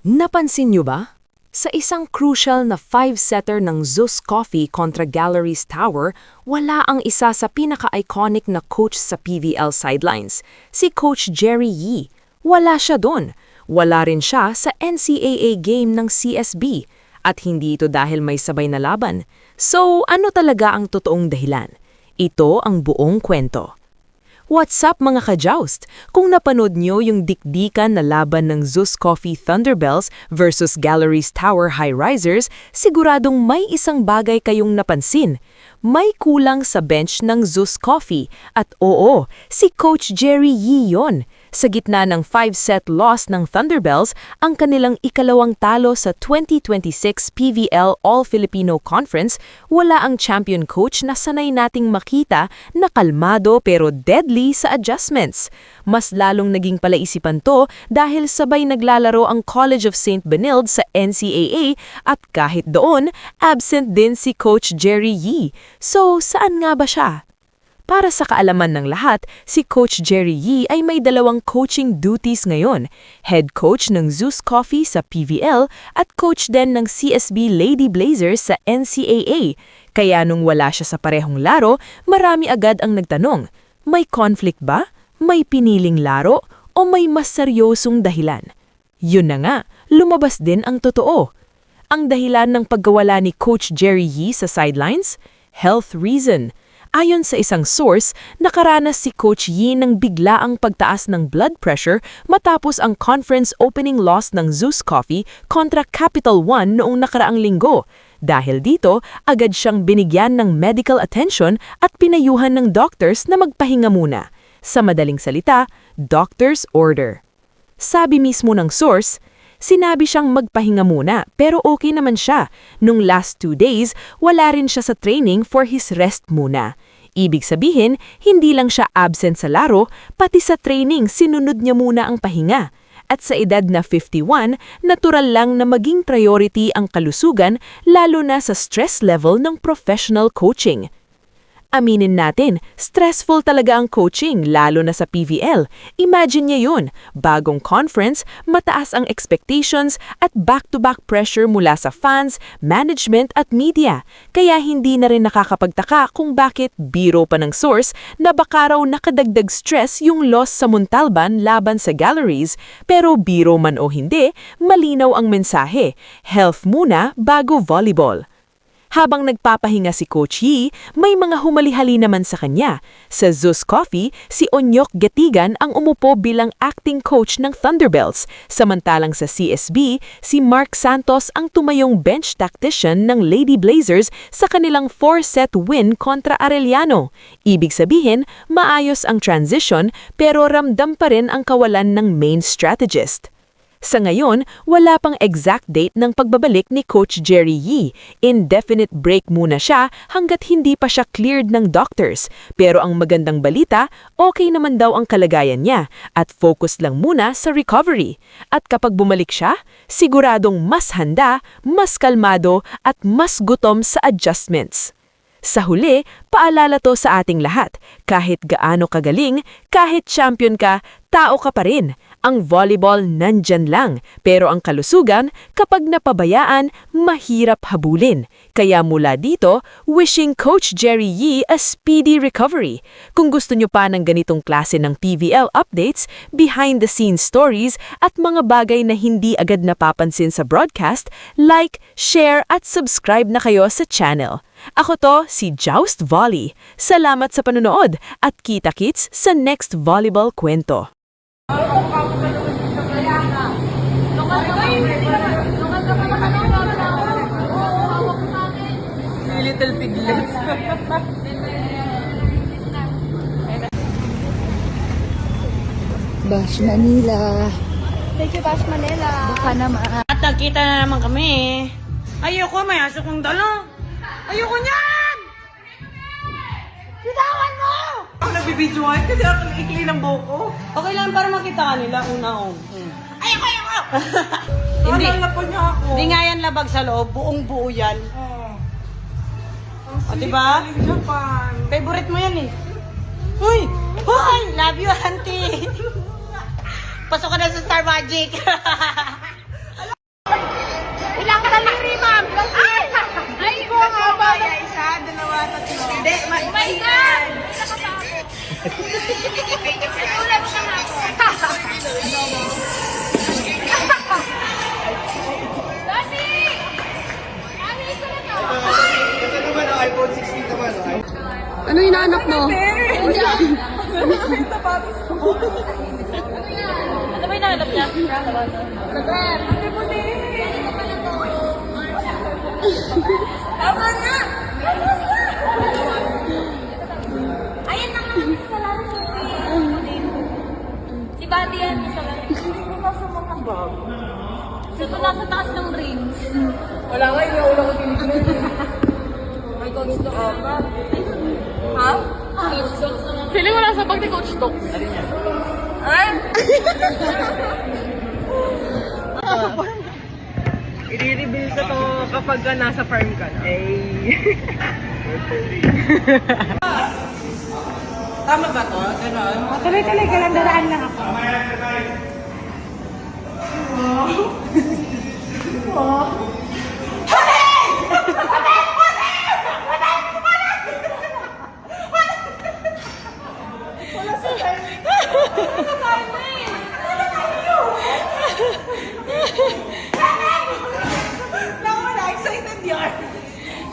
Napansin niyo ba? Sa isang crucial na 5-setter ng Zeus Coffee kontra Galleries Tower, wala ang isa sa pinaka-iconic na coach sa PVL sidelines, si Coach Jerry Yee. Wala siya doon. Wala rin siya sa NCAA game ng CSB. At hindi ito dahil may sabay na laban. So, ano talaga ang totoong dahilan? Ito ang buong kwento. What's up mga ka-joust? Kung napanood nyo yung dikdikan na laban ng Zeus Coffee Thunderbells versus Galleries Tower High Risers, siguradong may isang bagay kayong napansin. May kulang sa bench ng Zeus Coffee at oo, si Coach Jerry Yee yon. Sa gitna ng 5-set loss ng Thunderbells, ang kanilang ikalawang talo sa 2026 PVL All-Filipino Conference, wala ang champion coach na sanay nating makita na kalmado pero deadly sa adjustments. Mas lalong naging palaisipan to dahil sabay naglalaro ang College of St. Benilde sa NCAA at kahit doon, absent din si Coach Jerry Yee. So, saan nga ba siya? Para sa kaalaman ng lahat, si Coach Jerry Yee ay may dalawang coaching duties ngayon. Head coach ng Zeus Coffee sa PVL at coach din ng CSB Lady Blazers sa NCAA. Kaya nung wala siya sa parehong laro, marami agad ang nagtanong, may conflict ba? May piniling laro? O may mas seryosong dahilan? Yun na nga, lumabas din ang totoo. Ang dahilan ng pagkawala ni Coach Jerry Yee sa sidelines? Health reason. Ayon sa isang source, nakaranas si Coach Yee ng biglaang pagtaas ng blood pressure matapos ang conference opening loss ng Zeus Coffee kontra Capital One noong nakaraang linggo. Dahil dito, agad siyang binigyan ng medical attention at pinayuhan ng doctors na magpahinga muna. Sa madaling salita, doctor's order. Sabi mismo ng source, sinabi siyang magpahinga muna pero okay naman siya. Nung last 2 days, wala rin siya sa training for his rest muna. Ibig sabihin, hindi lang siya absent sa laro, pati sa training sinunod niya muna ang pahinga. At sa edad na 51, natural lang na maging priority ang kalusugan lalo na sa stress level ng professional coaching. Aminin natin, stressful talaga ang coaching, lalo na sa PVL. Imagine niya yun, bagong conference, mataas ang expectations at back-to-back pressure mula sa fans, management at media. Kaya hindi na rin nakakapagtaka kung bakit biro pa ng source na baka raw nakadagdag stress yung loss sa Montalban laban sa Galleries. Pero biro man o hindi, malinaw ang mensahe. Health muna bago volleyball. Habang nagpapahinga si Coach Yee, may mga humalihali naman sa kanya. Sa Zeus Coffee, si Onyok Gatigan ang umupo bilang acting coach ng Thunderbells. Samantalang sa CSB, si Mark Santos ang tumayong bench tactician ng Lady Blazers sa kanilang 4-set win kontra Arellano. Ibig sabihin, maayos ang transition pero ramdam pa rin ang kawalan ng main strategist. Sa ngayon, wala pang exact date ng pagbabalik ni Coach Jerry Yee. Indefinite break muna siya hanggat hindi pa siya cleared ng doctors. Pero ang magandang balita, okay naman daw ang kalagayan niya at focus lang muna sa recovery. At kapag bumalik siya, siguradong mas handa, mas kalmado at mas gutom sa adjustments. Sa huli, paalala to sa ating lahat. Kahit gaano kagaling, kahit champion ka, tao ka pa rin. Ang volleyball nandyan lang, pero ang kalusugan, kapag napabayaan, mahirap habulin. Kaya mula dito, wishing Coach Jerry Yee a speedy recovery. Kung gusto nyo pa ng ganitong klase ng PVL updates, behind-the-scenes stories, at mga bagay na hindi agad napapansin sa broadcast, like, share at subscribe na kayo sa channel. Ako to, si Joust Volley. Salamat sa panonood at kita-kits sa next volleyball kwento. Little piglets. Bash Manila. Thank you, Bash Manila. Baka naman. At nagkita na naman kami. Ayoko, may aso kong dala. Ayoko niyan! Bitawan mo! Ako nagbibidyoan kasi ako ikli ng buko. Okay lang para makita ka nila una-un. Ayoko! Hindi. Po niya ako. Hindi nga yan labag sa loob. Buong-buo yan. O, diba? Favorite mo yan eh. Uy! Uy! Love you, auntie! Pasok ka na sa Star Magic! Ulam siya nga po. Dati! Ano yung Ito naman ang iPhone 16 naman. Ano hinahanap mo? Ano ba hinahanap niya? Tama na! Ayan na nga, sa laro ko si Buddy yan, sa laro. Hindi ko nasa mga bag. Sino nasa taas ng rings? Wala nga, inuulang ko tinignan. May coach to ka. Ha? Coach to ka. Feeling mo nasa bag ni Coach Tok. I-reveal ko to kapag nasa farm ka na. Tama ba to? Ganon? Tuloy-tuloy ka lang, daraan lang ako.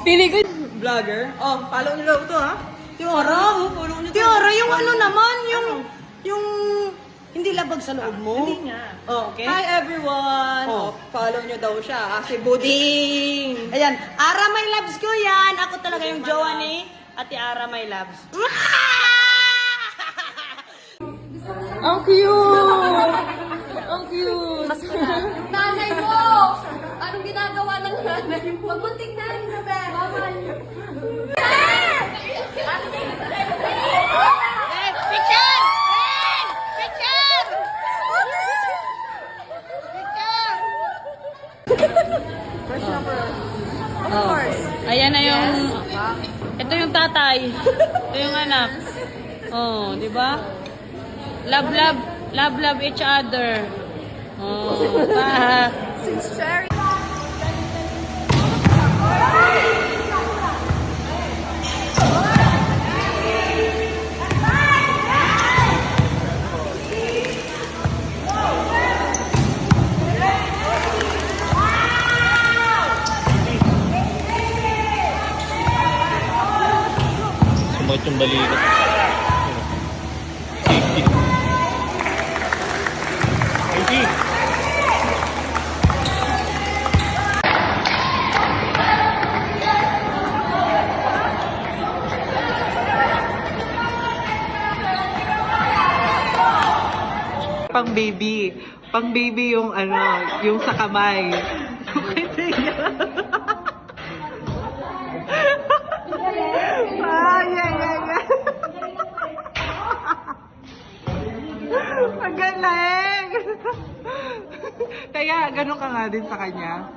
Pili ko vlogger. Oh, follow nyo lang ito ha. Tiara, follow nyo. Tiara, yung ano naman, yung hindi labag sa loob mo. Hindi nga. Oh, okay. Hi everyone. Oh, follow nyo daw siya. Si Buding. Ayan, Ara My Loves ko yan. Ako talaga yung jowa ni Ate Ara My Loves. Ang cute! Ang cute! Nanay mo! Anong ginagawa ng nanay mo? Huwag mo tignan, Gabi. Bawal. Picture! Picture! Of course. Ayan na yung... Ito yung tatay. Ito yung anak. Oh, di ba? Love, love, love, love each other. Oh, pa. Since Cherry. Sumat yung balikat. Pang baby yung ano, yung sa kamay. Magaling! Kaya ganun ka nga din sa kanya.